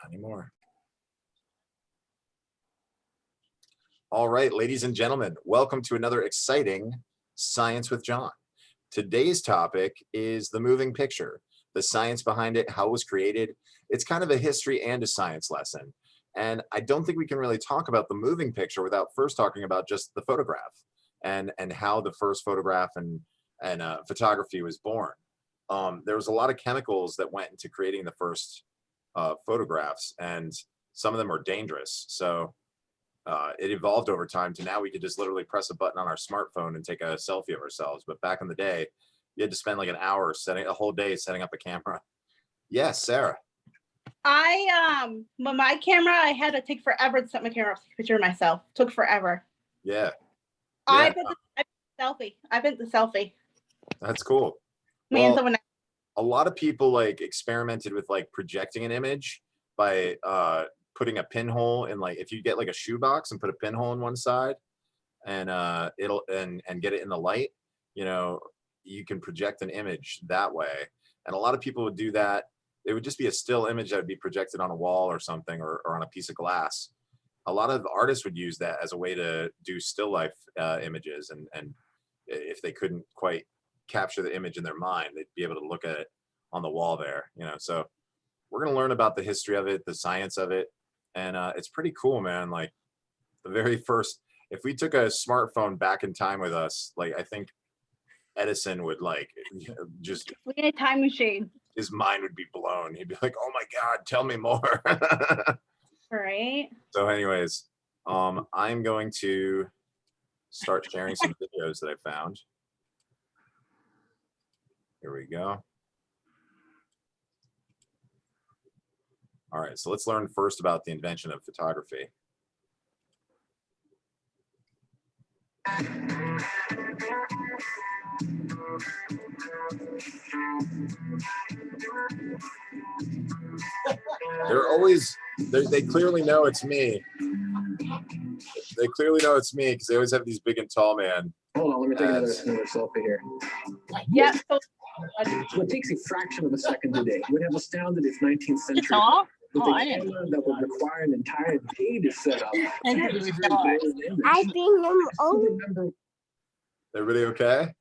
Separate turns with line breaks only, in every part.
Not anymore. All right, ladies and gentlemen, welcome to another exciting Science with John. Today's topic is the moving picture, the science behind it, how it was created. It's kind of a history and a science lesson. And I don't think we can really talk about the moving picture without first talking about just the photograph and how the first photograph and photography was born. There was a lot of chemicals that went into creating the first photographs, and some of them are dangerous. So it evolved over time to now we could just literally press a button on our smartphone and take a selfie of ourselves. But back in the day, you had to spend like an hour a whole day setting up a camera. Yes, Sarah.
My camera, I had to take forever to set my camera up to take a picture of myself. Took forever.
Yeah.
I bent the selfie.
That's cool. Well, a lot of people like experimented with like projecting an image by putting a pinhole in, like, if you get like a shoebox and put a pinhole in one side and it'll get it in the light, you know, you can project an image that way. And a lot of people would do that. It would just be a still image that would be projected on a wall or something, or on a piece of glass. A lot of artists would use that as a way to do still life images, and if they couldn't quite capture the image in their mind, they'd be able to look at it on the wall there, you know. So we're going to learn about the history of it, the science of it, and it's pretty cool, man. Like, the very first, if we took a smartphone back in time with us, like, I think Edison would, like, just,
we need a time machine.
His mind would be blown. He'd be like, oh my God, tell me more.
Right.
So anyways, I'm going to start sharing some videos that I found. Here we go. All right, so let's learn first about the invention of photography. They're always, they clearly know it's me. They clearly know it's me because they always have these big and tall man.
Hold on, let me take another selfie here.
Yeah.
So it takes a fraction of a second today. We'd have astounded if 19th century with a camera that would require an entire day to set up.
I think I'm old.
Everybody okay?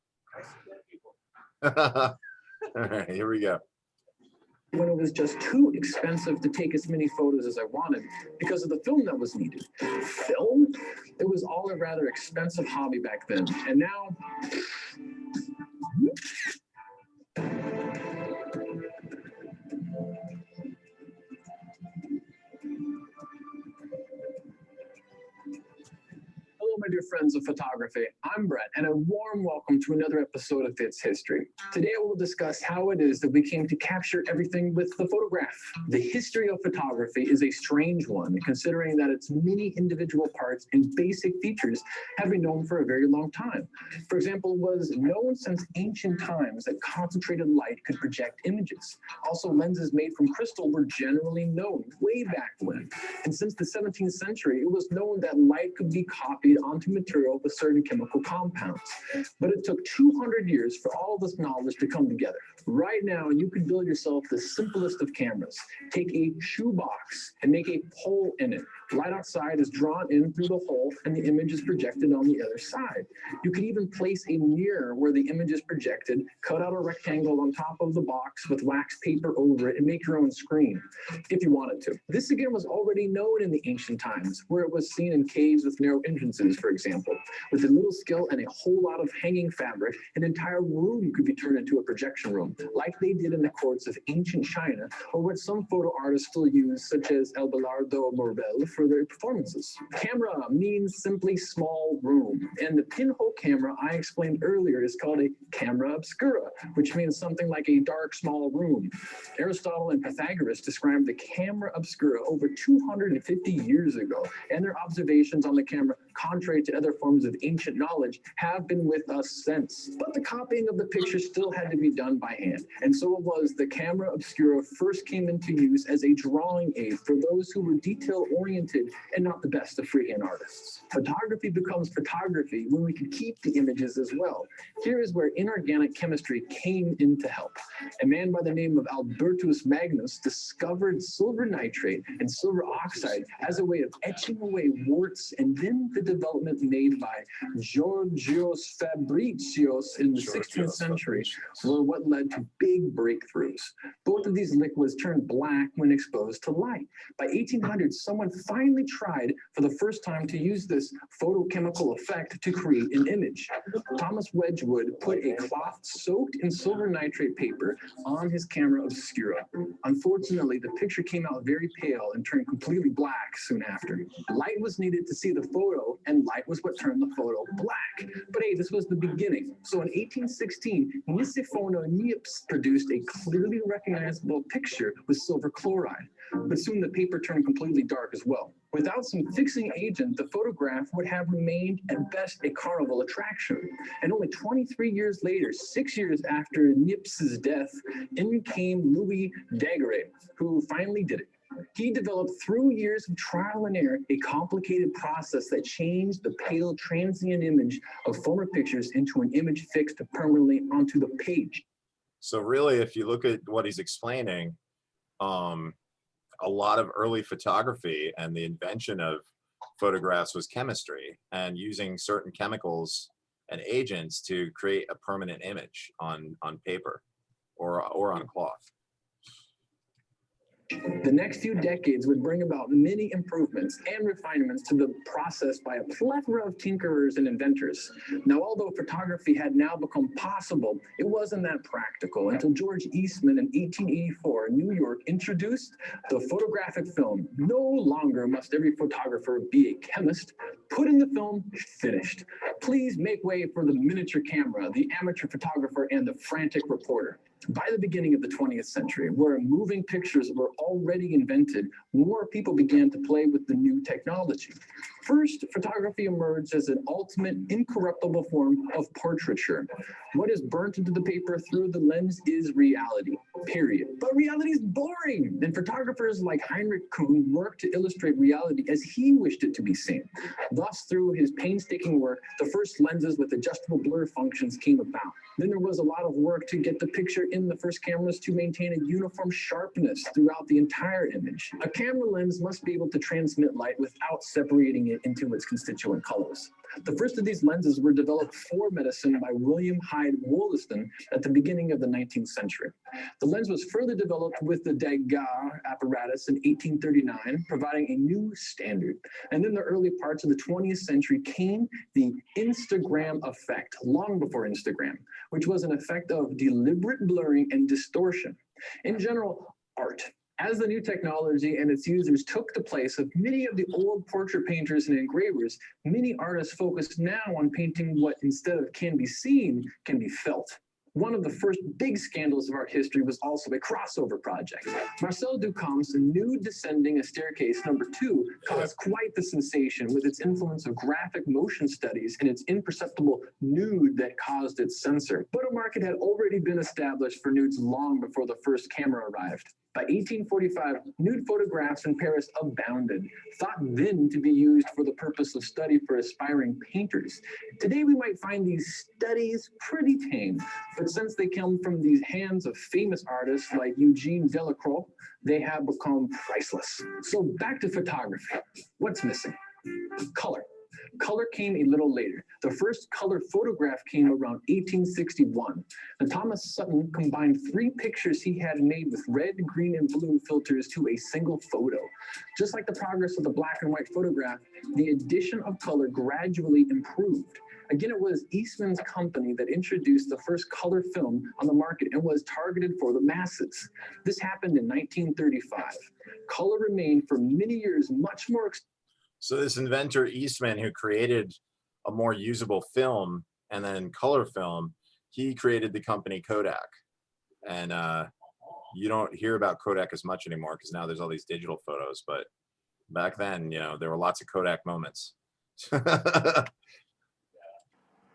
All right, here we go.
When it was just too expensive to take as many photos as I wanted because of the film that was needed. Film? It was all a rather expensive hobby back then. And now, hello, my dear friends of photography. I'm Brett, and a warm welcome to another episode of It's History. Today, I will discuss how it is that we came to capture everything with the photograph. The history of photography is a strange one, considering that its many individual parts and basic features have been known for a very long time. For example, it was known since ancient times that concentrated light could project images. Also, lenses made from crystal were generally known way back when. And since the 17th century, it was known that light could be copied onto material with certain chemical compounds. But it took 200 years for all this knowledge to come together. Right now, you can build yourself the simplest of cameras. Take a shoebox and make a hole in it. Light outside is drawn in through the hole and the image is projected on the other side. You could even place a mirror where the image is projected, cut out a rectangle on top of the box with wax paper over it, and make your own screen if you wanted to. This again was already known in the ancient times, where it was seen in caves with narrow entrances, for example. With a little skill and a whole lot of hanging fabric, an entire room could be turned into a projection room, like they did in the courts of ancient China, or what some photo artists still use, such as Abelardo Morbel, for their performances. Camera means simply small room, and the pinhole camera I explained earlier is called a camera obscura, which means something like a dark, small room. Aristotle and Pythagoras described the camera obscura over 250 years ago, and their observations on the camera contrary to other forms of ancient knowledge, have been with us since. But the copying of the picture still had to be done by hand. And so it was the camera obscura first came into use as a drawing aid for those who were detail-oriented and not the best of freehand artists. Photography becomes photography when we can keep the images as well. Here is where inorganic chemistry came in to help. A man by the name of Albertus Magnus discovered silver nitrate and silver oxide as a way of etching away warts, and then the development made by Georgios Fabricius in the 16th century were what led to big breakthroughs. Both of these liquids turned black when exposed to light. By 1800, someone finally tried for the first time to use this photochemical effect to create an image. Thomas Wedgwood put a cloth soaked in silver nitrate paper on his camera obscura. Unfortunately, the picture came out very pale and turned completely black soon after. Light was needed to see the photo, and light was what turned the photo black. But hey, this was the beginning. So in 1816, Niciphono Niepce produced a clearly recognizable picture with silver chloride. But soon the paper turned completely dark as well. Without some fixing agent, the photograph would have remained at best a carnival attraction. And only 23 years later, 6 years after Niepce's death, in came Louis Daguerre, who finally did it. He developed, through years of trial and error, a complicated process that changed the pale, transient image of former pictures into an image fixed permanently onto the page.
So really, if you look at what he's explaining, a lot of early photography and the invention of photographs was chemistry and using certain chemicals and agents to create a permanent image on paper or on cloth.
The next few decades would bring about many improvements and refinements to the process by a plethora of tinkerers and inventors. Now, although photography had now become possible, it wasn't that practical until George Eastman in 1884 in New York introduced the photographic film. No longer must every photographer be a chemist. Put in the film, finished. Please make way for the miniature camera, the amateur photographer, and the frantic reporter. By the beginning of the 20th century, where moving pictures were already invented, more people began to play with the new technology. First, photography emerged as an ultimate, incorruptible form of portraiture. What is burnt into the paper through the lens is reality, period. But reality is boring, and photographers like Heinrich Kuhn worked to illustrate reality as he wished it to be seen. Thus, through his painstaking work, the first lenses with adjustable blur functions came about. Then there was a lot of work to get the picture in the first cameras to maintain a uniform sharpness throughout the entire image. A camera lens must be able to transmit light without separating it into its constituent colors. The first of these lenses were developed for medicine by William Hyde Wollaston at the beginning of the 19th century. The lens was further developed with the Degas apparatus in 1839, providing a new standard. And in the early parts of the 20th century came the Instagram effect, long before Instagram, which was an effect of deliberate blurring and distortion. In general, art, as the new technology and its users took the place of many of the old portrait painters and engravers, many artists focus now on painting what, instead of can be seen, can be felt. One of the first big scandals of art history was also a crossover project. Marcel Duchamp's Nude Descending a Staircase #2 caused quite the sensation with its influence of graphic motion studies and its imperceptible nude that caused its censor. But a market had already been established for nudes long before the first camera arrived. By 1845, nude photographs in Paris abounded, thought then to be used for the purpose of study for aspiring painters. Today, we might find these studies pretty tame, but since they come from the hands of famous artists like Eugene Delacroix, they have become priceless. So back to photography. What's missing? Color. Color came a little later. The first color photograph came around 1861. And Thomas Sutton combined 3 pictures he had made with red, green, and blue filters to a single photo. Just like the progress of the black and white photograph, the addition of color gradually improved. Again, it was Eastman's company that introduced the first color film on the market and was targeted for the masses. This happened in 1935. Color remained for many years much more.
So this inventor Eastman, who created a more usable film and then color film, he created the company Kodak. And you don't hear about Kodak as much anymore because now there's all these digital photos. But back then, you know, there were lots of Kodak moments.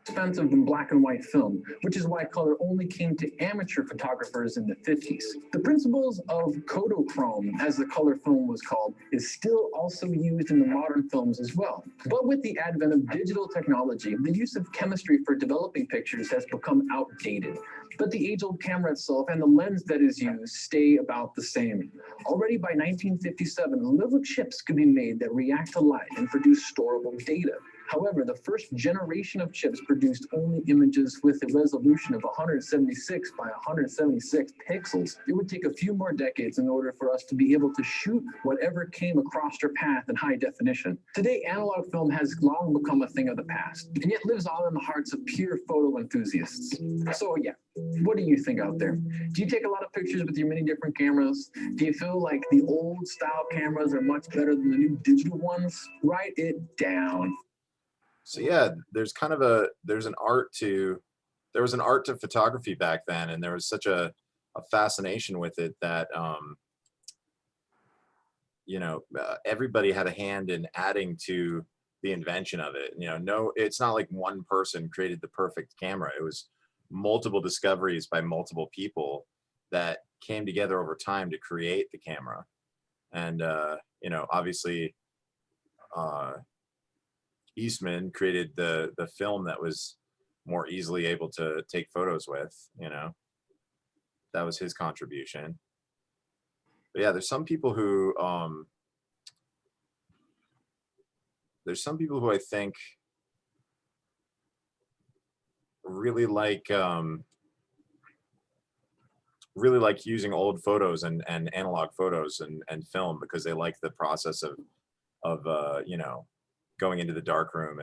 Expensive than black and white film, which is why color only came to amateur photographers in the 50s. The principles of Kodachrome, as the color film was called, is still also used in the modern films as well. But with the advent of digital technology, the use of chemistry for developing pictures has become outdated. But the age-old camera itself and the lens that is used stay about the same. Already by 1957, little chips could be made that react to light and produce storable data. However, the first generation of chips produced only images with a resolution of 176 by 176 pixels. It would take a few more decades in order for us to be able to shoot whatever came across our path in high definition. Today, analog film has long become a thing of the past, and yet lives on in the hearts of pure photo enthusiasts. So yeah, what do you think out there? Do you take a lot of pictures with your many different cameras? Do you feel like the old style cameras are much better than the new digital ones? Write it down.
So yeah, there's an art to photography back then, and there was such a fascination with it that everybody had a hand in adding to the invention of it. It's not like one person created the perfect camera. It was multiple discoveries by multiple people that came together over time to create the camera. And obviously Eastman created the film that was more easily able to take photos with. That was his contribution. But yeah, there's some people who I think really like using old photos and analog photos and film, because they like the process of going into the dark room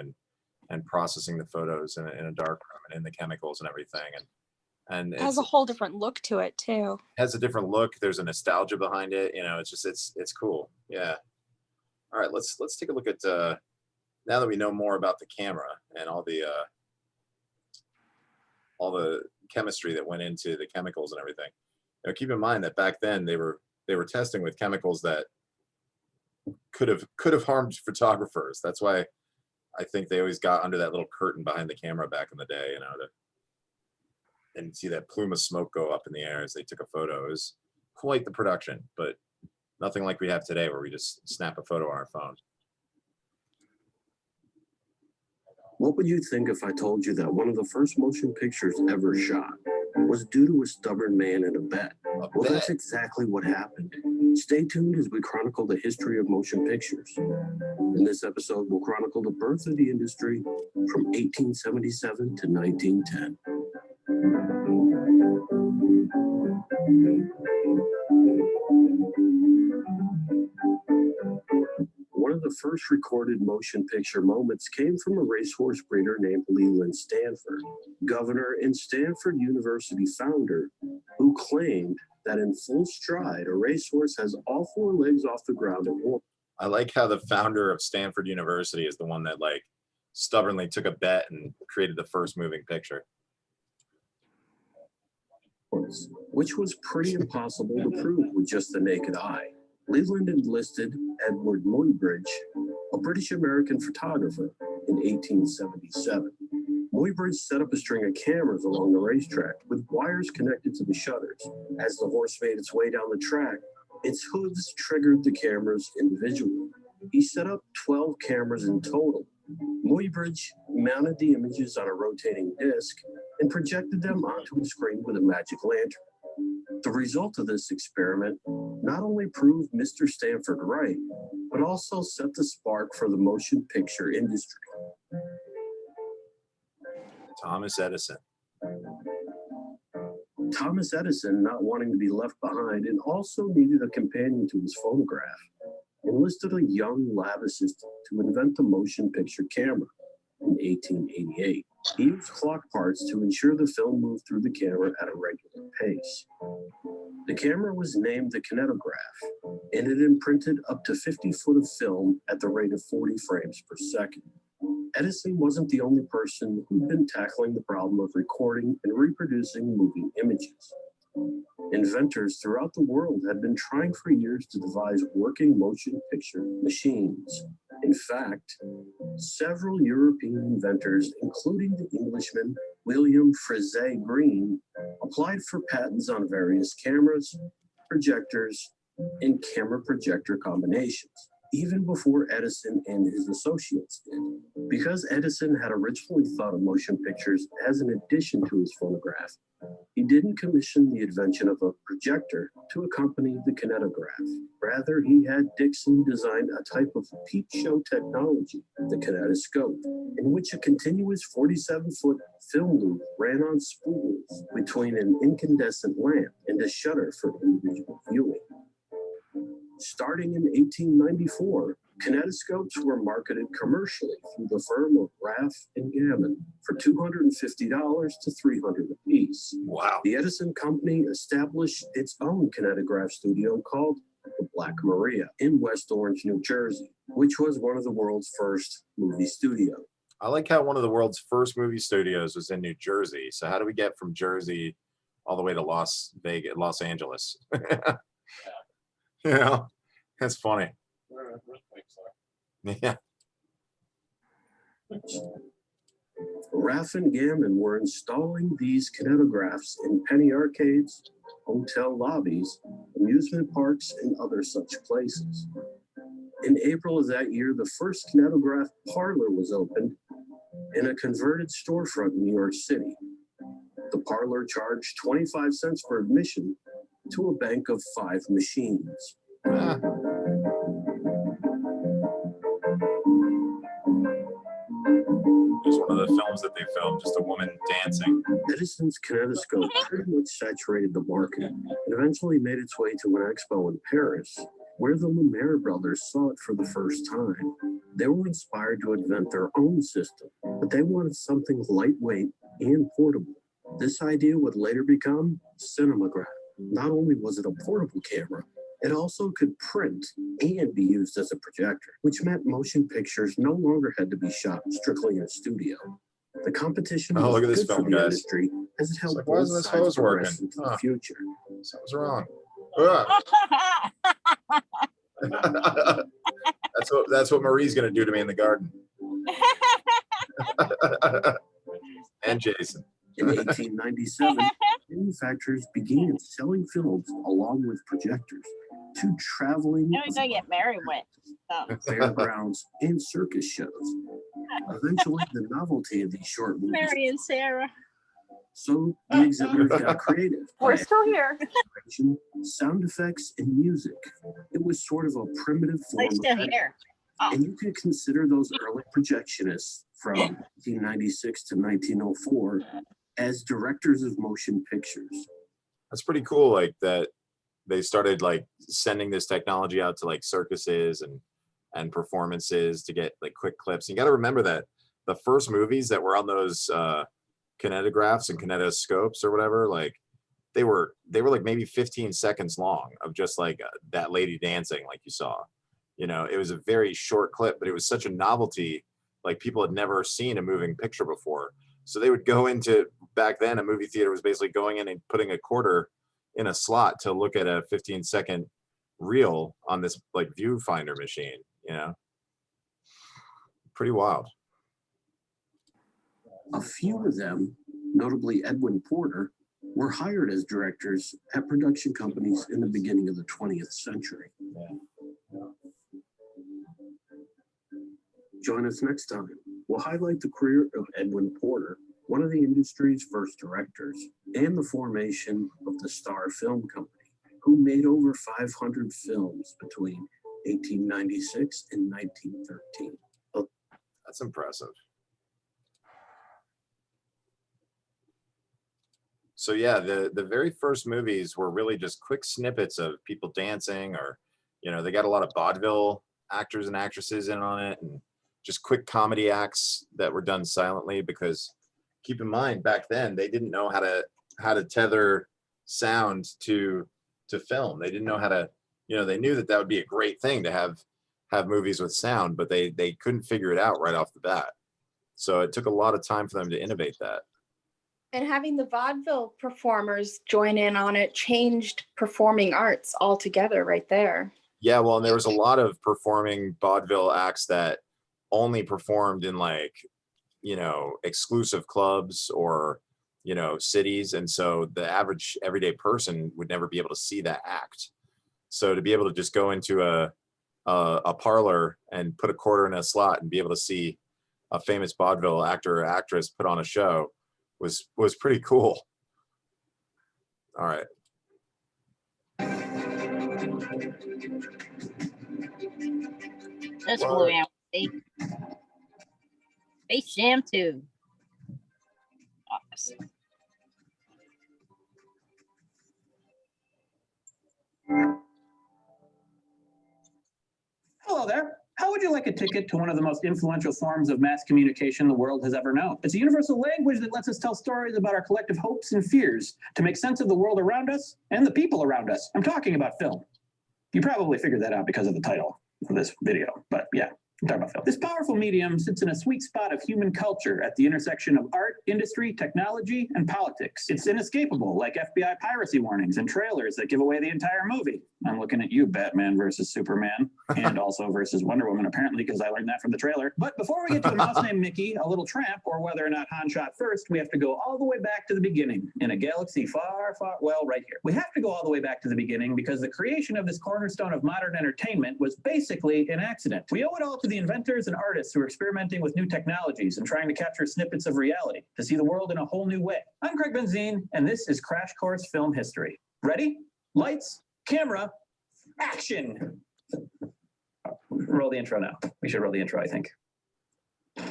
and processing the photos in a dark room and in the chemicals and everything, and
it has a whole different look to it too.
Has a different look. There's a nostalgia behind it. It's cool. Yeah. All right, let's take a look at now that we know more about the camera and all the chemistry that went into the chemicals and everything. Keep in mind that back then they were testing with chemicals that could have harmed photographers. That's why I think they always got under that little curtain behind the camera back in the day, and see that plume of smoke go up in the air as they took a photo. It was quite the production, but nothing like we have today where we just snap a photo on our phone.
What would you think if I told you that one of the first motion pictures ever shot was due to a stubborn man in a bet? Well, that's exactly what happened. Stay tuned as we chronicle the history of motion pictures. In this episode, we'll chronicle the birth of the industry from 1877 to 1910. One of the first recorded motion picture moments came from a racehorse breeder named Leland Stanford, governor and Stanford University founder, who claimed that in full stride, a racehorse has all four legs off the ground at once.
I like how the founder of Stanford University is the one that stubbornly took a bet and created the first moving picture.
Which was pretty impossible to prove with just the naked eye. Leland enlisted Edward Muybridge, a British-American photographer, in 1877. Muybridge set up a string of cameras along the racetrack with wires connected to the shutters. As the horse made its way down the track, its hooves triggered the cameras individually. He set up 12 cameras in total. Muybridge mounted the images on a rotating disc and projected them onto a screen with a magic lantern. The result of this experiment not only proved Mr. Stanford right, but also set the spark for the motion picture industry.
Thomas Edison.
Thomas Edison, not wanting to be left behind and also needed a companion to his photograph, enlisted a young lab assistant to invent the motion picture camera in 1888. He used clock parts to ensure the film moved through the camera at a regular pace. The camera was named the kinetograph, and it imprinted up to 50 foot of film at the rate of 40 frames per second. Edison wasn't the only person who'd been tackling the problem of recording and reproducing moving images. Inventors throughout the world had been trying for years to devise working motion picture machines. In fact, several European inventors, including the Englishman William Frise Green, applied for patents on various cameras, projectors, and camera projector combinations, even before Edison and his associates did. Because Edison had originally thought of motion pictures as an addition to his phonograph, he didn't commission the invention of a projector to accompany the kinetograph. Rather, he had Dixon design a type of peep show technology, the kinetoscope, in which a continuous 47-foot film loop ran on spools between an incandescent lamp and a shutter for individual viewing. Starting in 1894, kinetoscopes were marketed commercially through the firm of Raff and Gammon for $250 to $300 apiece.
Wow.
The Edison Company established its own kinetograph studio called the Black Maria in West Orange, New Jersey, which was one of the world's first movie studios.
I like how one of the world's first movie studios was in New Jersey. So how do we get from Jersey all the way to Los Angeles? You know, that's funny. Yeah.
Raff and Gammon were installing these kinetographs in penny arcades, hotel lobbies, amusement parks, and other such places. In April of that year, the first kinetograph parlor was opened in a converted storefront in New York City. The parlor charged 25 cents for admission to a bank of 5 machines.
Ah. Just one of the films that they filmed, just a woman dancing.
Edison's kinetoscope pretty much saturated the market and eventually made its way to an expo in Paris, where the Lumiere brothers saw it for the first time. They were inspired to invent their own system, but they wanted something lightweight and portable. This idea would later become Cinematograph. Not only was it a portable camera, it also could print and be used as a projector, which meant motion pictures no longer had to be shot strictly in a studio. The competition was
look at this
good
film,
for the
guys.
industry as it
It's
helped
like, why
both
isn't this
sides
hose
progress
working?
into the future.
Something's wrong. Ugh. That's what Marie's gonna do to me in the garden. And Jason.
In 1897, manufacturers began selling films along with projectors to traveling
I was gonna get married with.
fairgrounds and circus shows. Eventually, the novelty of these short movies,
Mary and Sarah.
so the exhibitors got creative.
We're
by
still here.
adding sound effects and music. It was sort of a primitive form
They're
of
still here.
And you can consider those early projectionists from 1896 to 1904 as directors of motion pictures.
That's pretty cool. Like that they started like sending this technology out to like circuses and performances to get like quick clips. You got to remember that the first movies that were on those kinetographs and kinetoscopes or whatever, like they were like maybe 15 seconds long of just like that lady dancing like you saw. You know, it was a very short clip, but it was such a novelty. Like people had never seen a moving picture before. So they would go into, back then a movie theater was basically going in and putting a quarter in a slot to look at a 15-second reel on this like viewfinder machine, you know? Pretty wild.
A few of them, notably Edwin Porter, were hired as directors at production companies in the beginning of the 20th century. Join us next time. We'll highlight the career of Edwin Porter, one of the industry's first directors, and the formation of the Star Film Company, who made over 500 films between 1896 and 1913.
That's impressive. So yeah, the very first movies were really just quick snippets of people dancing, or, you know, they got a lot of vaudeville actors and actresses in on it, and just quick comedy acts that were done silently, because keep in mind back then they didn't know how to tether sound to film. They didn't know how to, you know, they knew that would be a great thing to have movies with sound, but they couldn't figure it out right off the bat. So it took a lot of time for them to innovate that.
And having the vaudeville performers join in on it changed performing arts altogether right there.
Yeah, well, and there was a lot of performing vaudeville acts that only performed in like, exclusive clubs or, cities. And so the average everyday person would never be able to see that act. So to be able to just go into a parlor and put a quarter in a slot and be able to see a famous vaudeville actor or actress put on a show was pretty cool. All right.
That's
What?
Blue Amity. Space Jam 2. Office.
Hello there. How would you like a ticket to one of the most influential forms of mass communication the world has ever known? It's a universal language that lets us tell stories about our collective hopes and fears to make sense of the world around us and the people around us. I'm talking about film. You probably figured that out because of the title of this video, but yeah. I'm talking about film. This powerful medium sits in a sweet spot of human culture at the intersection of art, industry, technology, and politics. It's inescapable, like FBI piracy warnings and trailers that give away the entire movie. I'm looking at you, Batman versus Superman, and also versus Wonder Woman, apparently, because I learned that from the trailer. But before we get to a mouse named Mickey, a little tramp, or whether or not Han shot first, we have to go all the way back to the beginning, in a galaxy far, far, well, right here. We have to go all the way back to the beginning because the creation of this cornerstone of modern entertainment was basically an accident. We owe it all to the inventors and artists who are experimenting with new technologies and trying to capture snippets of reality to see the world in a whole new way. I'm Craig Benzine, and this is Crash Course Film History. Ready? Lights, camera, action! Roll the intro now. We should roll the intro, I think.
I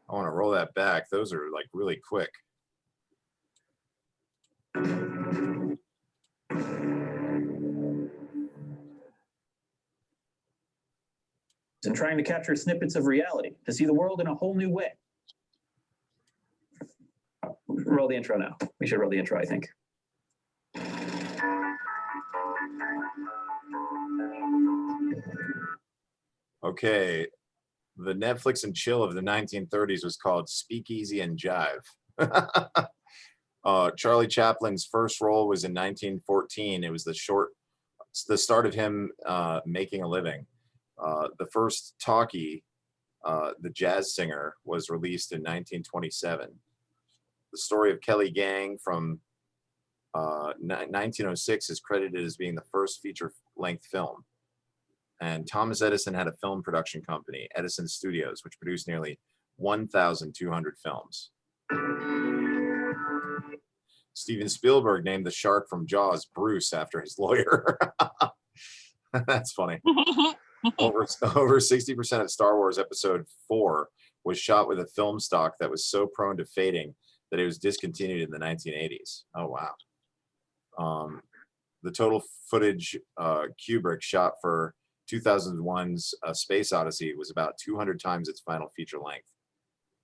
want to roll that back. Those are like really quick.
And trying to capture snippets of reality to see the world in a whole new way. Roll the intro now. We should roll the intro, I think.
Okay. The Netflix and chill of the 1930s was called Speakeasy and Jive. Charlie Chaplin's first role was in 1914. It was the start of him making a living. The first talkie, The Jazz Singer, was released in 1927. The Story of Kelly Gang from 1906 is credited as being the first feature-length film. And Thomas Edison had a film production company, Edison Studios, which produced nearly 1,200 films. Steven Spielberg named the shark from Jaws Bruce after his lawyer. That's funny. Over 60% of Star Wars Episode 4 was shot with a film stock that was so prone to fading that it was discontinued in the 1980s. Oh, wow. The total footage Kubrick shot for 2001's Space Odyssey was about 200 times its final feature length.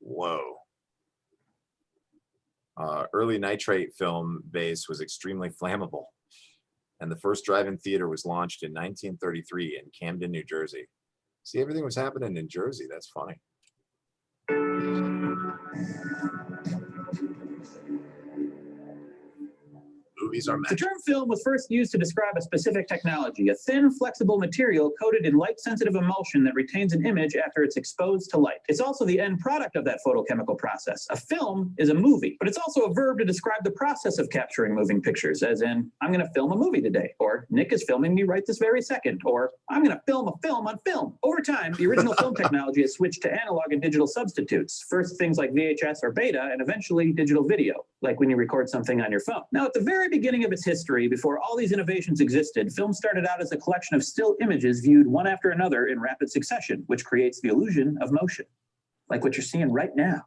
Whoa. Early nitrate film base was extremely flammable. And the first drive-in theater was launched in 1933 in Camden, New Jersey. See, everything was happening in Jersey. That's funny. Movies are
The
magic.
term film was first used to describe a specific technology, a thin, flexible material coated in light-sensitive emulsion that retains an image after it's exposed to light. It's also the end product of that photochemical process. A film is a movie, but it's also a verb to describe the process of capturing moving pictures, as in, I'm going to film a movie today, or Nick is filming me right this very second, or I'm going to film a film on film. Over time, the original film technology has switched to analog and digital substitutes. First, things like VHS or beta, and eventually digital video, like when you record something on your phone. Now, at the very beginning of its history, before all these innovations existed, film started out as a collection of still images viewed one after another in rapid succession, which creates the illusion of motion, like what you're seeing right now.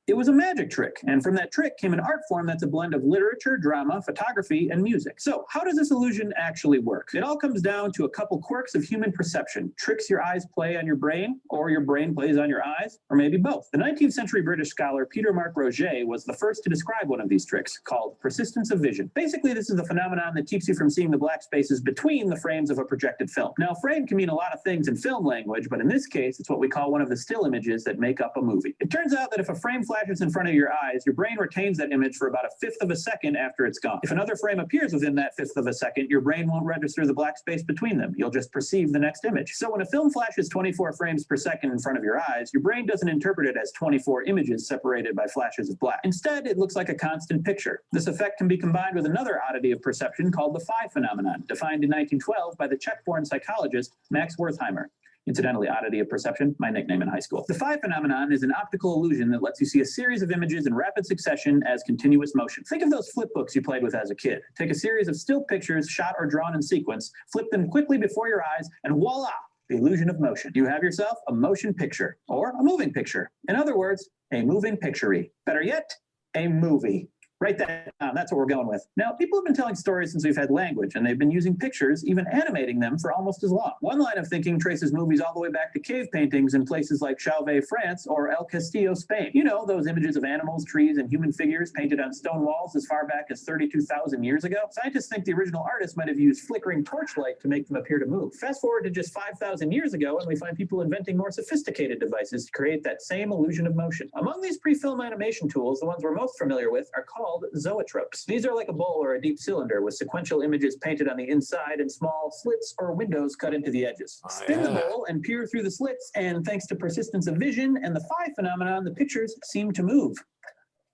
It was a magic trick, and from that trick came an art form that's a blend of literature, drama, photography, and music. So how does this illusion actually work? It all comes down to a couple quirks of human perception, tricks your eyes play on your brain, or your brain plays on your eyes, or maybe both. The 19th century British scholar Peter Mark Roget was the first to describe one of these tricks, called persistence of vision. Basically, this is the phenomenon that keeps you from seeing the black spaces between the frames of a projected film. Now, frame can mean a lot of things in film language, but in this case, it's what we call one of the still images that make up a movie. It turns out that if a frame flashes in front of your eyes, your brain retains that image for about a fifth of a second after it's gone. If another frame appears within that fifth of a second, your brain won't register the black space between them. You'll just perceive the next image. So when a film flashes 24 frames per second in front of your eyes, your brain doesn't interpret it as 24 images separated by flashes of black. Instead, it looks like a constant picture. This effect can be combined with another oddity of perception called the phi phenomenon, defined in 1912 by the Czech-born psychologist Max Wertheimer. Incidentally, oddity of perception, my nickname in high school. The phi phenomenon is an optical illusion that lets you see a series of images in rapid succession as continuous motion. Think of those flip books you played with as a kid. Take a series of still pictures shot or drawn in sequence, flip them quickly before your eyes, and voila, the illusion of motion. You have yourself a motion picture, or a moving picture. In other words, a moving picture-y. Better yet, a movie. Write that down. That's what we're going with. Now, people have been telling stories since we've had language, and they've been using pictures, even animating them, for almost as long. One line of thinking traces movies all the way back to cave paintings in places like Chauvet, France, or El Castillo, Spain. You know, those images of animals, trees, and human figures painted on stone walls as far back as 32,000 years ago. Scientists think the original artists might have used flickering torchlight to make them appear to move. Fast forward to just 5,000 years ago, and we find people inventing more sophisticated devices to create that same illusion of motion. Among these pre-film animation tools, the ones we're most familiar with are called zoetropes. These are like a bowl or a deep cylinder with sequential images painted on the inside and small slits or windows cut into the edges. Spin the bowl and peer through the slits, and thanks to persistence of vision and the phi phenomenon, the pictures seem to move.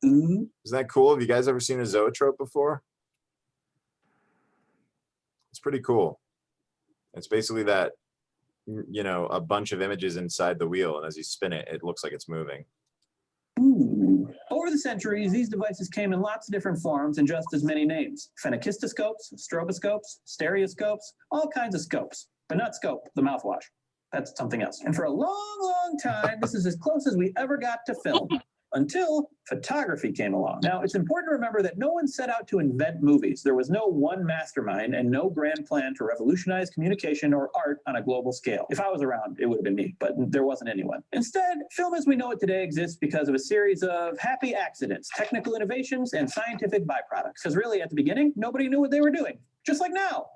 Ooh.
Isn't that cool? Have you guys ever seen a zoetrope before? It's pretty cool. It's basically that, you know, a bunch of images inside the wheel, and as you spin it, it looks like it's moving.
Ooh. Over the centuries, these devices came in lots of different forms and just as many names. Phenakistoscopes, stroboscopes, stereoscopes, all kinds of scopes, but not scope, the mouthwash. That's something else. And for a long, long time, this is as close as we ever got to film. Until photography came along. Now, it's important to remember that no one set out to invent movies. There was no one mastermind and no grand plan to revolutionize communication or art on a global scale. If I was around, it would have been me, but there wasn't anyone. Instead, film as we know it today exists because of a series of happy accidents, technical innovations, and scientific byproducts. Because really, at the beginning, nobody knew what they were doing. Just like now.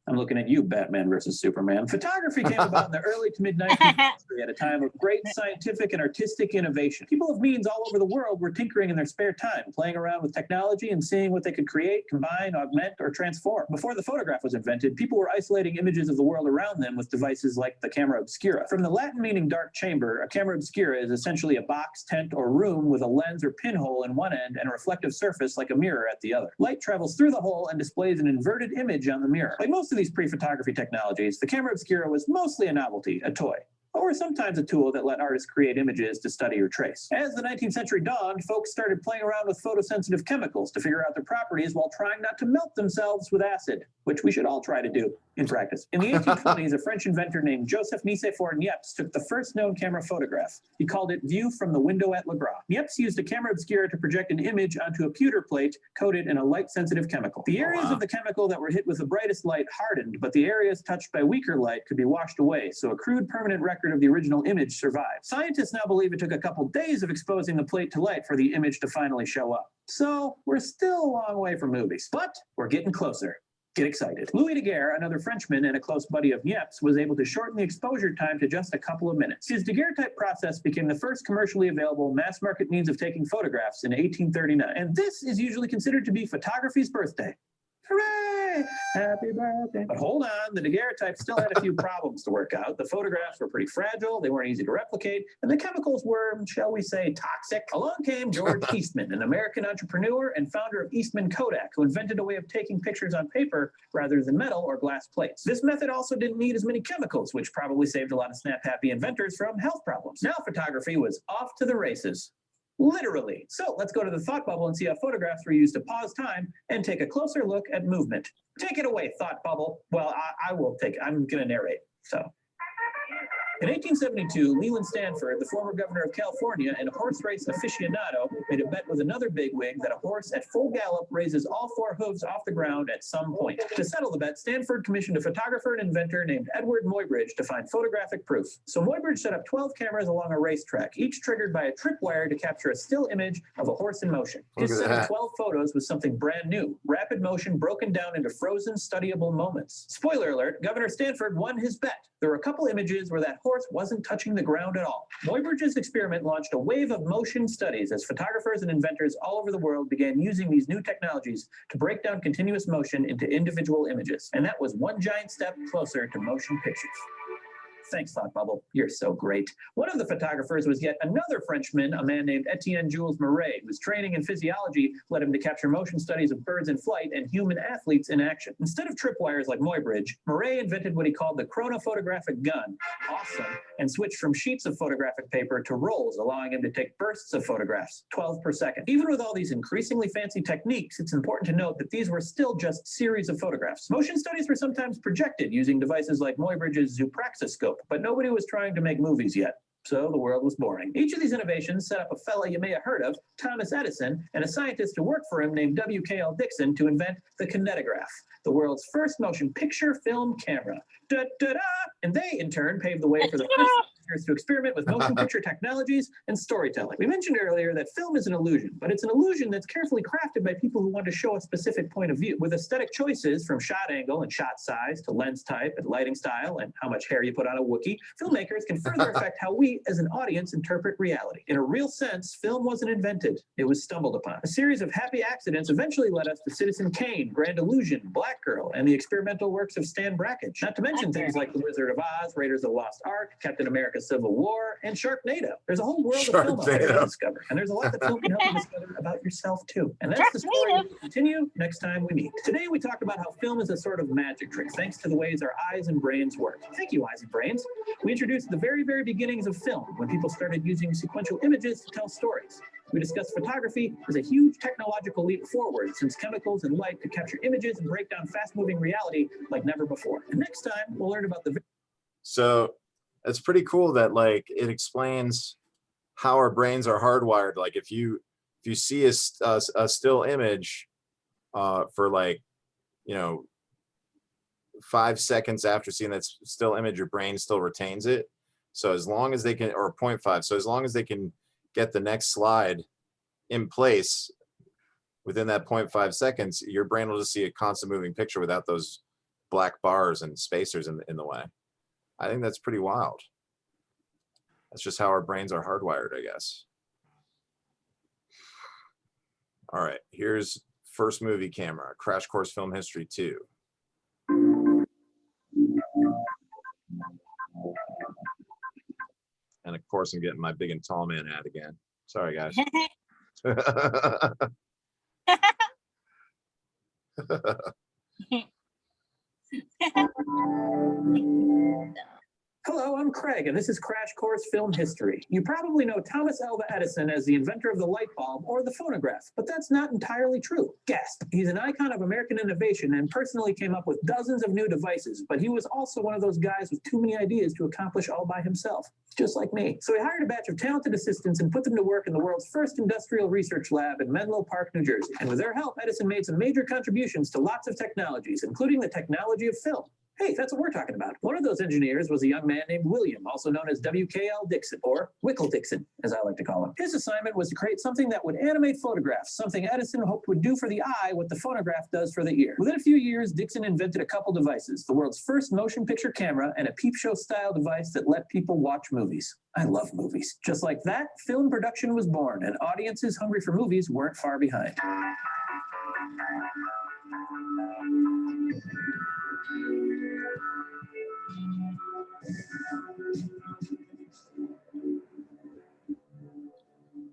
I'm looking at you, Batman versus Superman. Photography came about in the early to mid-19th century at a time of great scientific and artistic innovation. People of means all over the world were tinkering in their spare time, playing around with technology and seeing what they could create, combine, augment, or transform. Before the photograph was invented, people were isolating images of the world around them with devices like the camera obscura. From the Latin meaning dark chamber, a camera obscura is essentially a box, tent, or room with a lens or pinhole in one end and a reflective surface like a mirror at the other. Light travels through the hole and displays an inverted image on the mirror. Like most of these pre-photography technologies, the camera obscura was mostly a novelty, a toy, or sometimes a tool that let artists create images to study or trace. As the 19th century dawned, folks started playing around with photosensitive chemicals to figure out their properties while trying not to melt themselves with acid, which we should all try to do in practice. In the 1820s, a French inventor named Joseph Nicephore Niepce took the first known camera photograph. He called it View from the Window at Le Gras. Niepce used a camera obscura to project an image onto a pewter plate coated in a light-sensitive chemical. The areas of the chemical that were hit with the brightest light hardened, but the areas touched by weaker light could be washed away, so a crude permanent record of the original image survived. Scientists now believe it took a couple days of exposing the plate to light for the image to finally show up. So we're still a long way from movies, but we're getting closer. Get excited. Louis Daguerre, another Frenchman and a close buddy of Niepce, was able to shorten the exposure time to just a couple of minutes. His Daguerreotype process became the first commercially available mass-market means of taking photographs in 1839. And this is usually considered to be photography's birthday. Hooray! Happy birthday. But hold on, the daguerreotype still had a few problems to work out. The photographs were pretty fragile, they weren't easy to replicate, and the chemicals were, shall we say, toxic. Along came George Eastman, an American entrepreneur and founder of Eastman Kodak, who invented a way of taking pictures on paper rather than metal or glass plates. This method also didn't need as many chemicals, which probably saved a lot of snap-happy inventors from health problems. Now photography was off to the races. Literally. So let's go to the thought bubble and see how photographs were used to pause time and take a closer look at movement. Take it away, thought bubble. Well, I will take it. I'm going to narrate. So In 1872, Leland Stanford, the former governor of California and horse race aficionado, made a bet with another bigwig that a horse at full gallop raises all four hooves off the ground at some point. To settle the bet, Stanford commissioned a photographer and inventor named Edward Muybridge to find photographic proof. So Muybridge set up 12 cameras along a racetrack, each triggered by a tripwire to capture a still image of a horse in motion. His set of 12 photos was something brand new, rapid motion broken down into frozen, studyable moments. Spoiler alert, Governor Stanford won his bet. There were a couple images where that horse wasn't touching the ground at all. Muybridge's experiment launched a wave of motion studies as photographers and inventors all over the world began using these new technologies to break down continuous motion into individual images. And that was one giant step closer to motion pictures. Thanks, Thought Bubble. You're so great. One of the photographers was yet another Frenchman, a man named Etienne Jules Murray, whose training in physiology led him to capture motion studies of birds in flight and human athletes in action. Instead of tripwires like Muybridge, Murray invented what he called the chronophotographic gun, awesome, and switched from sheets of photographic paper to rolls, allowing him to take bursts of photographs, 12 per second. Even with all these increasingly fancy techniques, it's important to note that these were still just series of photographs. Motion studies were sometimes projected using devices like Muybridge's Zoopraxiscope, but nobody was trying to make movies yet. So the world was boring. Each of these innovations set up a fella you may have heard of, Thomas Edison, and a scientist who worked for him named W.K.L. Dixon to invent the kinetograph, the world's first motion picture film camera. Da-da-da! And they, in turn, paved the way for the first filmmakers to experiment with motion picture technologies and storytelling. We mentioned earlier that film is an illusion, but it's an illusion that's carefully crafted by people who want to show a specific point of view. With aesthetic choices from shot angle and shot size to lens type and lighting style and how much hair you put on a Wookiee, filmmakers can further affect how we, as an audience, interpret reality. In a real sense, film wasn't invented. It was stumbled upon. A series of happy accidents eventually led us to Citizen Kane, Grand Illusion, Black Girl, and the experimental works of Stan Brakhage. Not to mention things like The Wizard of Oz, Raiders of the Lost Ark, Captain America Civil War, and Sharknado. There's a whole world of film out there to discover. And there's a lot that film can help you discover about yourself, too. And that's the story we'll continue next time we meet. Today, we talked about how film is a sort of magic trick, thanks to the ways our eyes and brains work. Thank you, eyes and brains. We introduced the very, very beginnings of film, when people started using sequential images to tell stories. We discussed photography as a huge technological leap forward, since chemicals and light could capture images and break down fast-moving reality like never before. And next time, we'll learn about the...
So it's pretty cool that like it explains how our brains are hardwired. Like if you see a still image for like, you know, 5 seconds after seeing that still image, your brain still retains it. So as long as they can, or 0.5, so as long as they can get the next slide in place within that 0.5 seconds, your brain will just see a constant moving picture without those black bars and spacers in the way. I think that's pretty wild. That's just how our brains are hardwired, I guess. All right, here's first movie camera, Crash Course Film History 2. And of course, I'm getting my big and tall man ad again. Sorry, guys.
Hello, I'm Craig, and this is Crash Course Film History. You probably know Thomas Alva Edison as the inventor of the light bulb or the phonograph, but that's not entirely true. Gasp! He's an icon of American innovation and personally came up with dozens of new devices, but he was also one of those guys with too many ideas to accomplish all by himself, just like me. So he hired a batch of talented assistants and put them to work in the world's first industrial research lab in Menlo Park, New Jersey. And with their help, Edison made some major contributions to lots of technologies, including the technology of film. Hey, that's what we're talking about. One of those engineers was a young man named William, also known as W.K.L. Dixon, or Wickle Dixon, as I like to call him. His assignment was to create something that would animate photographs, something Edison hoped would do for the eye what the phonograph does for the ear. Within a few years, Dixon invented a couple devices, the world's first motion picture camera and a peep show-style device that let people watch movies. I love movies. Just like that, film production was born, and audiences hungry for movies weren't far behind.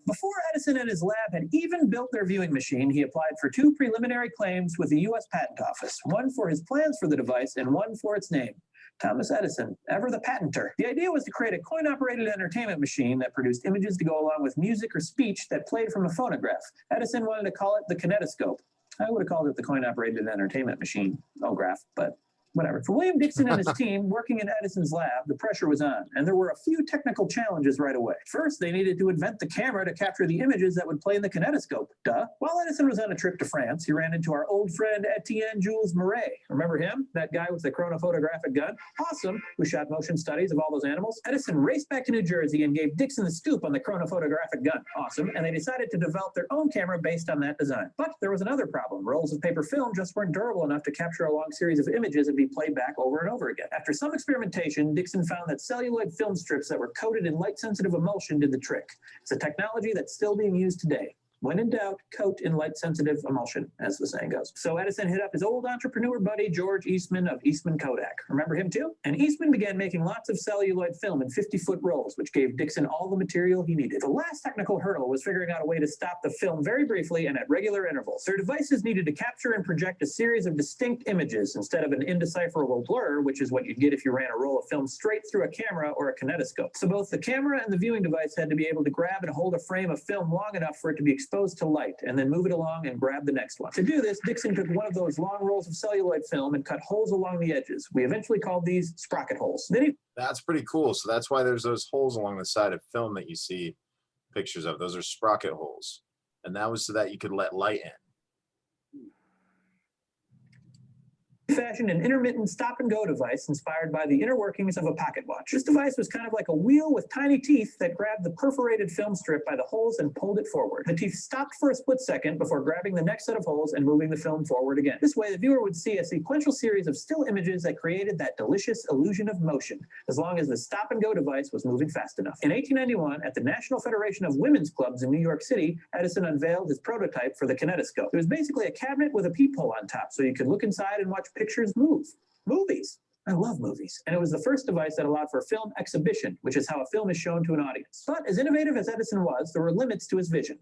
Before Edison and his lab had even built their viewing machine, he applied for 2 preliminary claims with the U.S. Patent Office, one for his plans for the device and one for its name. Thomas Edison, ever the patenter. The idea was to create a coin-operated entertainment machine that produced images to go along with music or speech that played from a phonograph. Edison wanted to call it the kinetoscope. I would have called it the coin-operated entertainment machine, graph, but Whatever. For William Dixon and his team working in Edison's lab, the pressure was on, and there were a few technical challenges right away. First, they needed to invent the camera to capture the images that would play in the kinetoscope. Duh. While Edison was on a trip to France, he ran into our old friend Etienne Jules Murray. Remember him? That guy with the chronophotographic gun? Awesome, who shot motion studies of all those animals. Edison raced back to New Jersey and gave Dixon the scoop on the chronophotographic gun. Awesome, and they decided to develop their own camera based on that design. But there was another problem. Rolls of paper film just weren't durable enough to capture a long series of images and be played back over and over again. After some experimentation, Dixon found that celluloid film strips that were coated in light-sensitive emulsion did the trick. It's a technology that's still being used today. When in doubt, coat in light-sensitive emulsion, as the saying goes. So Edison hit up his old entrepreneur buddy, George Eastman of Eastman Kodak. Remember him too? And Eastman began making lots of celluloid film in 50-foot rolls, which gave Dixon all the material he needed. The last technical hurdle was figuring out a way to stop the film very briefly and at regular intervals. Their devices needed to capture and project a series of distinct images instead of an indecipherable blur, which is what you'd get if you ran a roll of film straight through a camera or a kinetoscope. So both the camera and the viewing device had to be able to grab and hold a frame of film long enough for it to be exposed to light, and then move it along and grab the next one. To do this, Dixon took one of those long rolls of celluloid film and cut holes along the edges. We eventually called these sprocket holes. Then he
That's pretty cool. So that's why there's those holes along the side of film that you see pictures of. Those are sprocket holes. And that was so that you could let light in.
fashioned an intermittent stop-and-go device inspired by the inner workings of a pocket watch. This device was kind of like a wheel with tiny teeth that grabbed the perforated film strip by the holes and pulled it forward. The teeth stopped for a split second before grabbing the next set of holes and moving the film forward again. This way, the viewer would see a sequential series of still images that created that delicious illusion of motion, as long as the stop-and-go device was moving fast enough. In 1891, at the National Federation of Women's Clubs in New York City, Edison unveiled his prototype for the kinetoscope. It was basically a cabinet with a peephole on top, so you could look inside and watch pictures move. Movies. I love movies. And it was the first device that allowed for film exhibition, which is how a film is shown to an audience. But as innovative as Edison was, there were limits to his vision.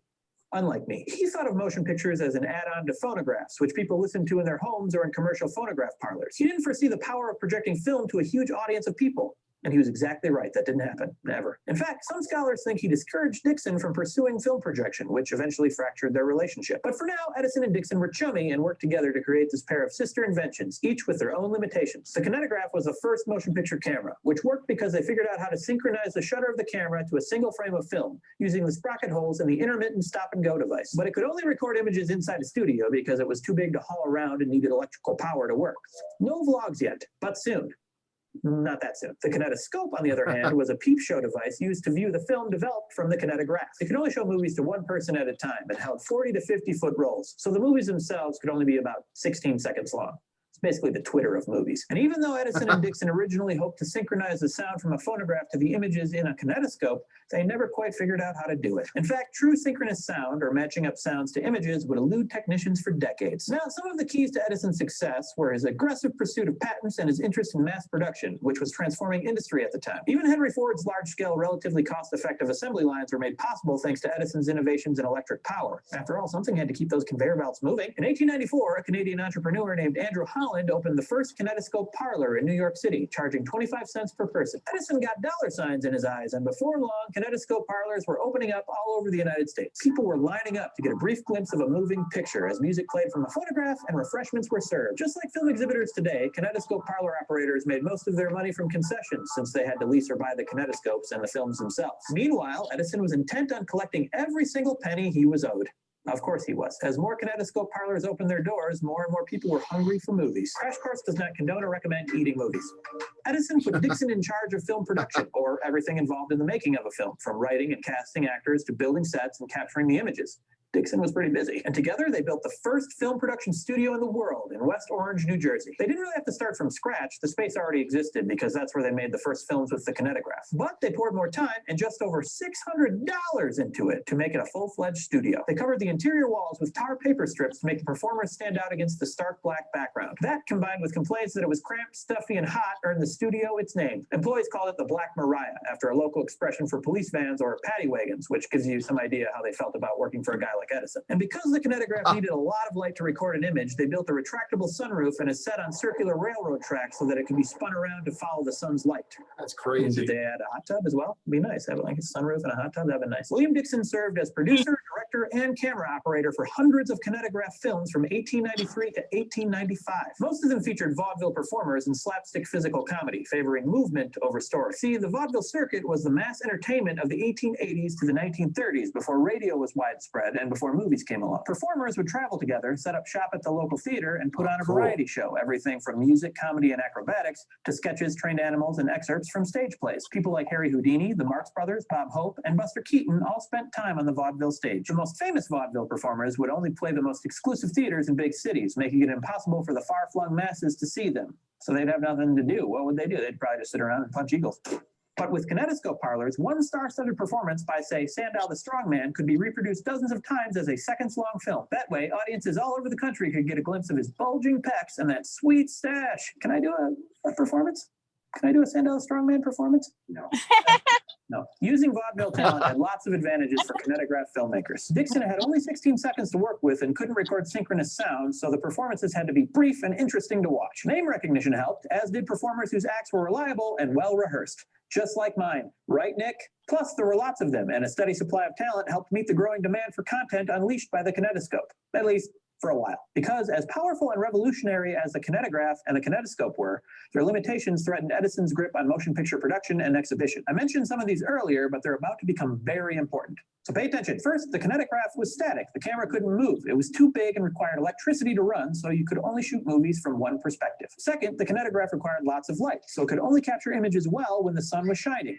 Unlike me, he thought of motion pictures as an add-on to phonographs, which people listened to in their homes or in commercial phonograph parlors. He didn't foresee the power of projecting film to a huge audience of people. And he was exactly right. That didn't happen. Never. In fact, some scholars think he discouraged Dixon from pursuing film projection, which eventually fractured their relationship. But for now, Edison and Dixon were chummy and worked together to create this pair of sister inventions, each with their own limitations. The kinetograph was the first motion picture camera, which worked because they figured out how to synchronize the shutter of the camera to a single frame of film, using the sprocket holes in the intermittent stop-and-go device. But it could only record images inside a studio because it was too big to haul around and needed electrical power to work. No vlogs yet, but soon. Not that soon. The kinetoscope, on the other hand, was a peep show device used to view the film developed from the kinetograph. It could only show movies to one person at a time and held 40 to 50-foot rolls, so the movies themselves could only be about 16 seconds long. It's basically the Twitter of movies. And even though Edison and Dixon originally hoped to synchronize the sound from a phonograph to the images in a kinetoscope, they never quite figured out how to do it. In fact, true synchronous sound, or matching up sounds to images, would elude technicians for decades. Now, some of the keys to Edison's success were his aggressive pursuit of patents and his interest in mass production, which was transforming industry at the time. Even Henry Ford's large-scale, relatively cost-effective assembly lines were made possible thanks to Edison's innovations in electric power. After all, something had to keep those conveyor belts moving. In 1894, a Canadian entrepreneur named Andrew Holland opened the first kinetoscope parlor in New York City, charging 25 cents per person. Edison got dollar signs in his eyes, and before long, kinetoscope parlors were opening up all over the United States. People were lining up to get a brief glimpse of a moving picture as music played from a phonograph and refreshments were served. Just like film exhibitors today, kinetoscope parlor operators made most of their money from concessions, since they had to lease or buy the kinetoscopes and the films themselves. Meanwhile, Edison was intent on collecting every single penny he was owed. Of course he was. As more kinetoscope parlors opened their doors, more and more people were hungry for movies. Crash Course does not condone or recommend eating movies. Edison put Dixon in charge of film production, or everything involved in the making of a film, from writing and casting actors to building sets and capturing the images. Dixon was pretty busy. And together, they built the first film production studio in the world in West Orange, New Jersey. They didn't really have to start from scratch. The space already existed because that's where they made the first films with the kinetograph. But they poured more time and just over $600 into it to make it a full-fledged studio. They covered the interior walls with tar paper strips to make the performers stand out against the stark black background. That, combined with complaints that it was cramped, stuffy, and hot, earned the studio its name. Employees called it the Black Mariah, after a local expression for police vans or paddy wagons, which gives you some idea how they felt about working for a guy like Edison. And because the kinetograph needed a lot of light to record an image, they built a retractable sunroof and is set on circular railroad tracks so that it can be spun around to follow the sun's light.
That's
And
crazy.
did they add a hot tub as well? It'd be nice. Have like a sunroof and a hot tub. That'd be nice. William Dixon served as producer, director, and camera operator for hundreds of kinetograph films from 1893 to 1895. Most of them featured vaudeville performers and slapstick physical comedy, favoring movement over story. See, the vaudeville circuit was the mass entertainment of the 1880s to the 1930s, before radio was widespread and before movies came along. Performers would travel together, set up shop at the local theater, and put on a
Cool.
variety show, everything from music, comedy, and acrobatics to sketches, trained animals, and excerpts from stage plays. People like Harry Houdini, the Marx Brothers, Bob Hope, and Buster Keaton all spent time on the vaudeville stage. The most famous vaudeville performers would only play the most exclusive theaters in big cities, making it impossible for the far-flung masses to see them. So they'd have nothing to do. What would they do? They'd probably just sit around and punch eagles. But with kinetoscope parlors, one star-studded performance by, say, Sandow the Strongman could be reproduced dozens of times as a seconds-long film. That way, audiences all over the country could get a glimpse of his bulging pecs and that sweet stash. Can I do a performance? Can I do a Sandow the Strongman performance? No. No. Using vaudeville talent had lots of advantages for kinetograph filmmakers. Dixon had only 16 seconds to work with and couldn't record synchronous sound, so the performances had to be brief and interesting to watch. Name recognition helped, as did performers whose acts were reliable and well-rehearsed. Just like mine. Right, Nick? Plus, there were lots of them, and a steady supply of talent helped meet the growing demand for content unleashed by the kinetoscope. At least, for a while. Because as powerful and revolutionary as the kinetograph and the kinetoscope were, their limitations threatened Edison's grip on motion picture production and exhibition. I mentioned some of these earlier, but they're about to become very important. So pay attention. First, the kinetograph was static. The camera couldn't move. It was too big and required electricity to run, so you could only shoot movies from one perspective. Second, the kinetograph required lots of light, so it could only capture images well when the sun was shining.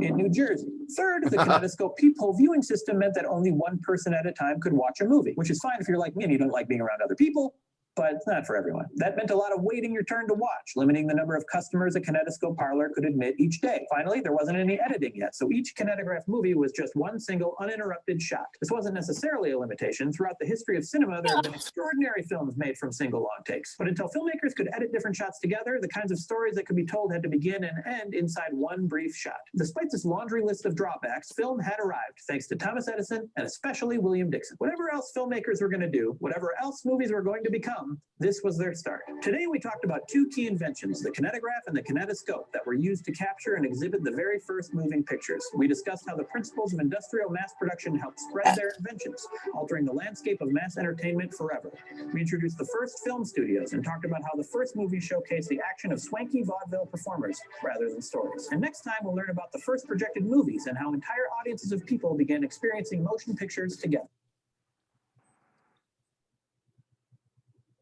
In New Jersey. Third, the kinetoscope peephole viewing system meant that only one person at a time could watch a movie, which is fine if you're like me and you don't like being around other people, but it's not for everyone. That meant a lot of waiting your turn to watch, limiting the number of customers a kinetoscope parlor could admit each day. Finally, there wasn't any editing yet, so each kinetograph movie was just one single uninterrupted shot. This wasn't necessarily a limitation. Throughout the history of cinema, there have been extraordinary films made from single long takes. But until filmmakers could edit different shots together, the kinds of stories that could be told had to begin and end inside one brief shot. Despite this laundry list of drawbacks, film had arrived thanks to Thomas Edison and especially William Dixon. Whatever else filmmakers were going to do, whatever else movies were going to become, this was their start. Today, we talked about two key inventions, the kinetograph and the kinetoscope, that were used to capture and exhibit the very first moving pictures. We discussed how the principles of industrial mass production helped spread their inventions, altering the landscape of mass entertainment forever. We introduced the first film studios and talked about how the first movies showcased the action of swanky vaudeville performers rather than stories. And next time, we'll learn about the first projected movies and how entire audiences of people began experiencing motion pictures together.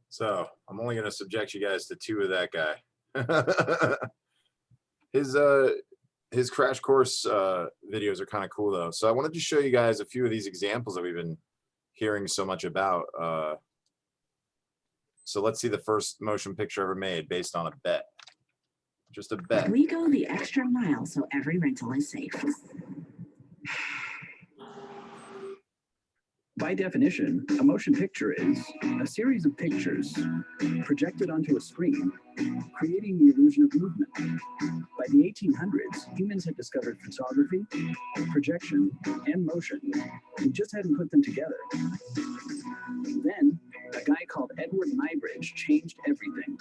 So I'm only going to subject you guys to two of that guy. His crash course videos are kind of cool though. So I wanted to show you guys a few of these examples that we've been hearing so much about. So let's see the first motion picture ever made based on a bet. Just a bet.
We go the extra mile so every rental is safe.
By definition, a motion picture is a series of pictures projected onto a screen, creating the illusion of movement. By the 1800s, humans had discovered photography, projection, and motion, and just hadn't put them together. Then, a guy called Edward Muybridge changed everything.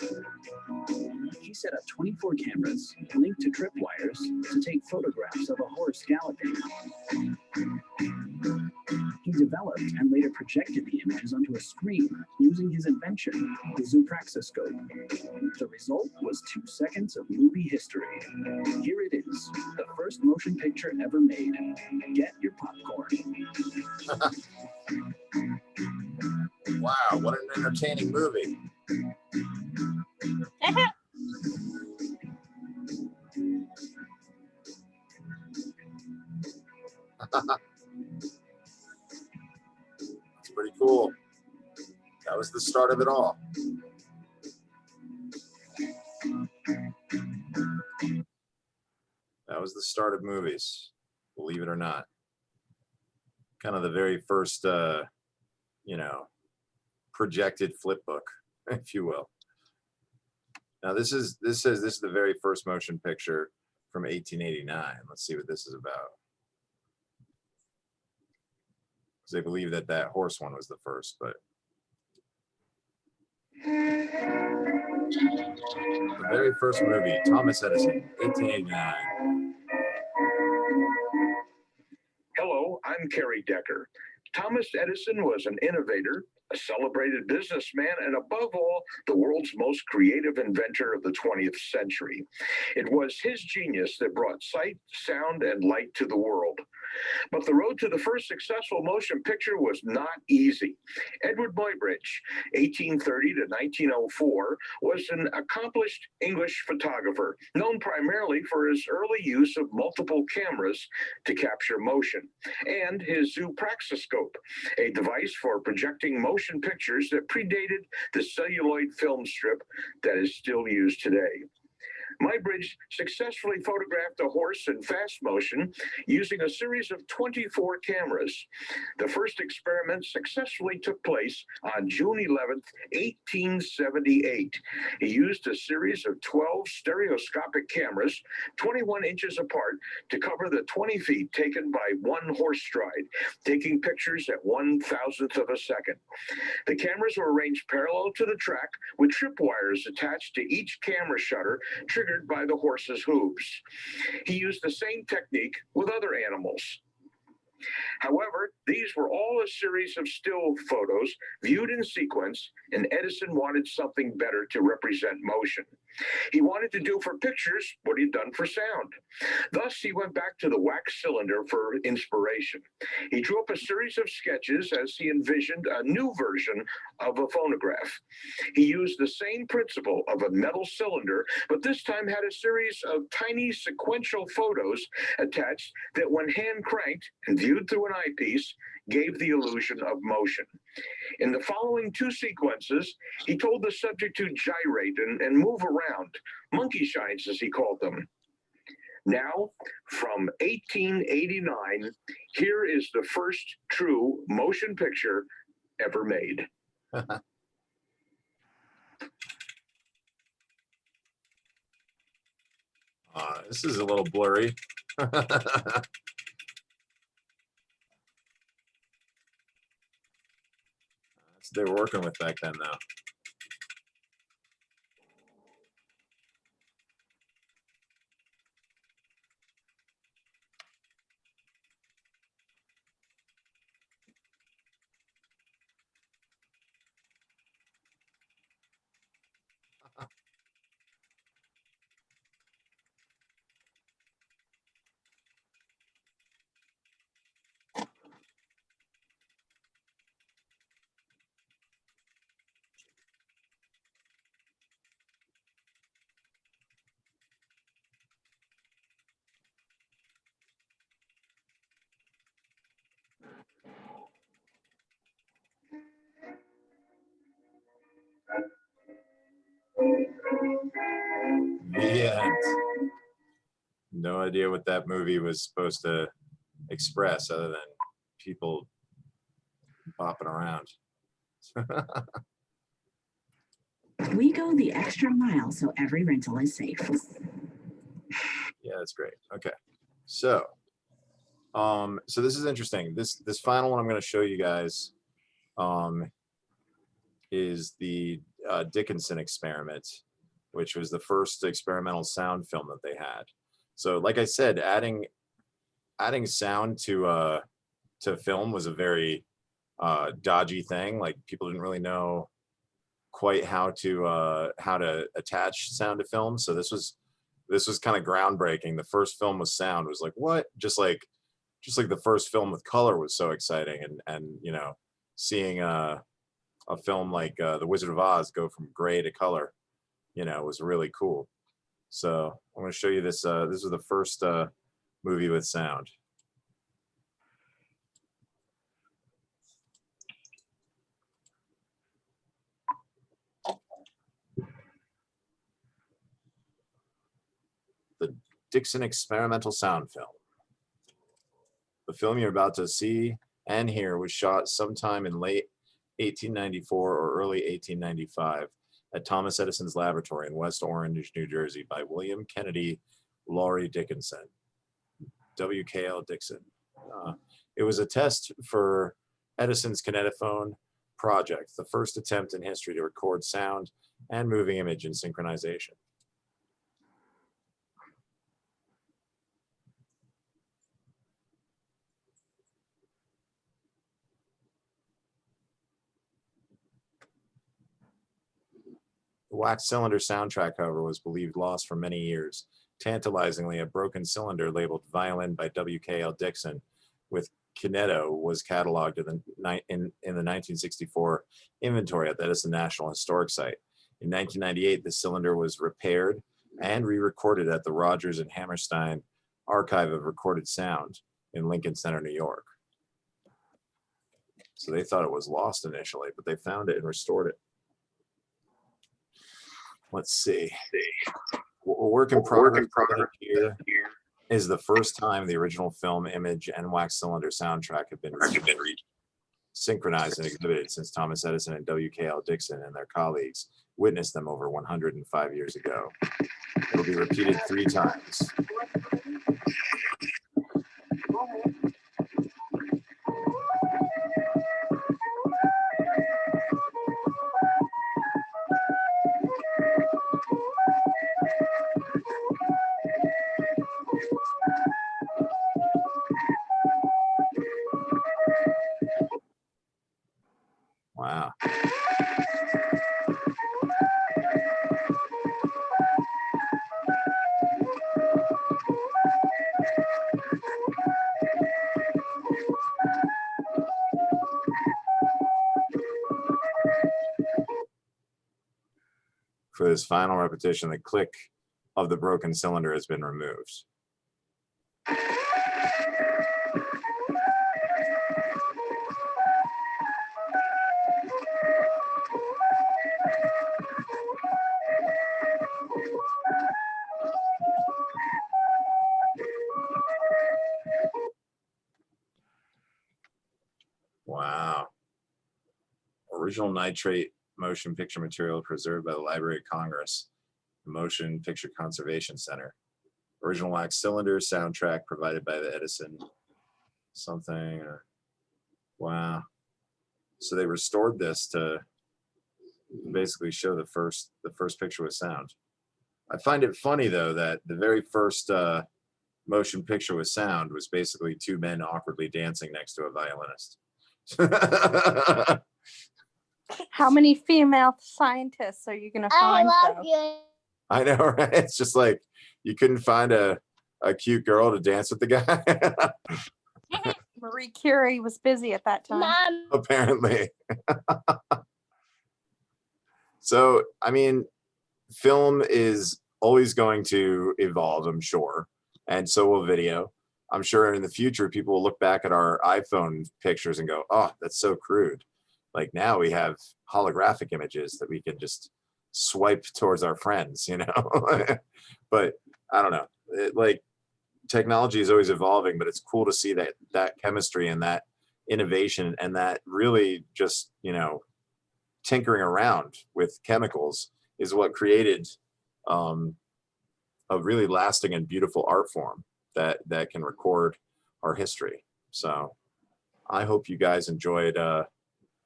He set up 24 cameras linked to tripwires to take photographs of a horse galloping. He developed and later projected the images onto a screen using his invention, the Zoopraxiscope. The result was 2 seconds of movie history. Here it is, the first motion picture ever made. Get your popcorn.
Wow, what an entertaining movie. It's pretty cool. That was the start of it all. That was the start of movies, believe it or not. Kind of the very first, you know, projected flip book, if you will. Now this is the very first motion picture from 1889. Let's see what this is about. because they believe that that horse one was the first, but the very first movie, Thomas Edison, 1889.
Hello, I'm Kerry Decker. Thomas Edison was an innovator, a celebrated businessman, and above all, the world's most creative inventor of the 20th century. It was his genius that brought sight, sound, and light to the world. But the road to the first successful motion picture was not easy. Edward Muybridge, 1830 to 1904, was an accomplished English photographer, known primarily for his early use of multiple cameras to capture motion, and his zoopraxiscope, a device for projecting motion pictures that predated the celluloid film strip that is still used today. Muybridge successfully photographed a horse in fast motion using a series of 24 cameras. The first experiment successfully took place on June 11th, 1878. He used a series of 12 stereoscopic cameras, 21 inches apart, to cover the 20 feet taken by one horse stride, taking pictures at 1/1000th of a second. The cameras were arranged parallel to the track with tripwires attached to each camera shutter, triggered by the horse's hooves. He used the same technique with other animals. However, these were all a series of still photos viewed in sequence, and Edison wanted something better to represent motion. He wanted to do for pictures what he'd done for sound. Thus, he went back to the wax cylinder for inspiration. He drew up a series of sketches as he envisioned a new version of a phonograph. He used the same principle of a metal cylinder, but this time had a series of tiny sequential photos attached that, when hand cranked and viewed through an eyepiece, gave the illusion of motion. In the following two sequences, he told the subject to gyrate and move around, monkey shines as he called them. Now, from 1889, here is the first true motion picture ever made.
This is a little blurry. They were working with back then, though. The end. No idea what that movie was supposed to express other than people bopping around.
We go the extra mile so every rental is safe.
Yeah, that's great. Okay. So this is interesting. This final one I'm going to show you guys is the Dickinson experiment, which was the first experimental sound film that they had. So like I said, adding sound to film was a very dodgy thing. Like, people didn't really know quite how to attach sound to film. So this was kind of groundbreaking. The first film with sound was like, what? Just like the first film with color was so exciting, and you know, seeing a film like The Wizard of Oz go from gray to color, you know, was really cool. So I'm going to show you this. This was the first movie with sound. The Dixon experimental sound film. The film you're about to see and hear was shot sometime in late 1894 or early 1895 at Thomas Edison's laboratory in West Orange, New Jersey, by William Kennedy Laurie Dickinson, WKL Dixon. It was a test for Edison's kinetophone project, the first attempt in history to record sound and moving image in synchronization. The wax cylinder soundtrack, however, was believed lost for many years. Tantalizingly, a broken cylinder labeled Violin by W.K.L. Dixon with Kineto was cataloged in the 1964 inventory at the Edison National Historic Site. In 1998, the cylinder was repaired and re-recorded at the Rogers and Hammerstein Archive of Recorded Sound in Lincoln Center, New York. So they thought it was lost initially, but they found it and restored it. Let's see. Work in progress here is the first time the original film, image, and wax cylinder soundtrack have been synchronized and exhibited since Thomas Edison and W.K.L. Dixon and their colleagues witnessed them over 105 years ago. It will be repeated 3 times. Wow. For this final repetition, the click of the broken cylinder has been removed. Wow. Original nitrate motion picture material preserved by the Library of Congress, the Motion Picture Conservation Center. Original wax cylinder soundtrack provided by the Edison something. Wow. So they restored this to basically show the first picture with sound. I find it funny though that the very first motion picture with sound was basically 2 men awkwardly dancing next to a violinist.
How many female scientists are you going to find?
I know, right? It's just like you couldn't find a cute girl to dance with the guy.
Marie Curie was busy at that time.
Apparently. So, I mean, film is always going to evolve, I'm sure. And so will video. I'm sure in the future, people will look back at our iPhone pictures and go, oh, that's so crude. Like now we have holographic images that we can just swipe towards our friends, you know? But I don't know, like technology is always evolving, but it's cool to see that chemistry and that innovation and that really just, you know, tinkering around with chemicals is what created a really lasting and beautiful art form that can record our history. So I hope you guys enjoyed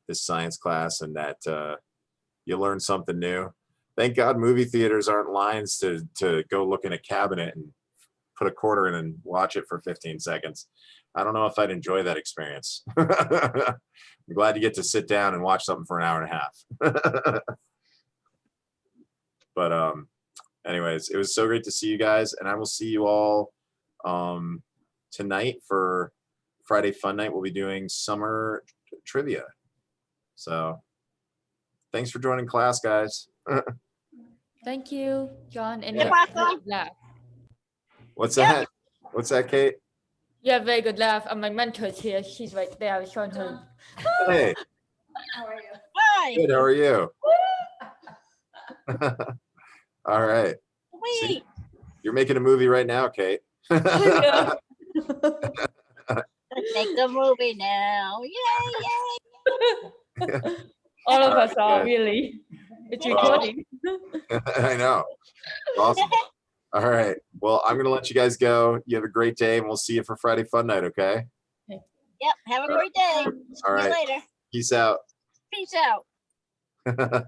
this science class and that you learned something new. Thank God movie theaters aren't lines to go look in a cabinet and put a quarter in and watch it for 15 seconds. I don't know if I'd enjoy that experience. I'm glad you get to sit down and watch something for an hour and a half. But anyways, it was so great to see you guys, and I will see you all tonight for Friday Fun Night. We'll be doing summer trivia. So thanks for joining class, guys.
Thank you, John. And
You're
you have a
welcome.
good laugh.
What's that? What's that, Kate?
You have a very good laugh. And my mentor's here. She's right there. Showing her.
Hey,
How are you?
Hi.
good. How are you? All right.
Wait.
You're making a movie right now, Kate.
Yeah.
Let's make the movie now. Yay, yay.
All of us are
Good.
really. It's
Well,
recording.
I know. Awesome. All right. Well, I'm going to let you guys go. You have a great day, and we'll see you for Friday Fun Night, okay?
Yep. Have a great day.
All
See you
right.
later.
Peace out.
Peace out.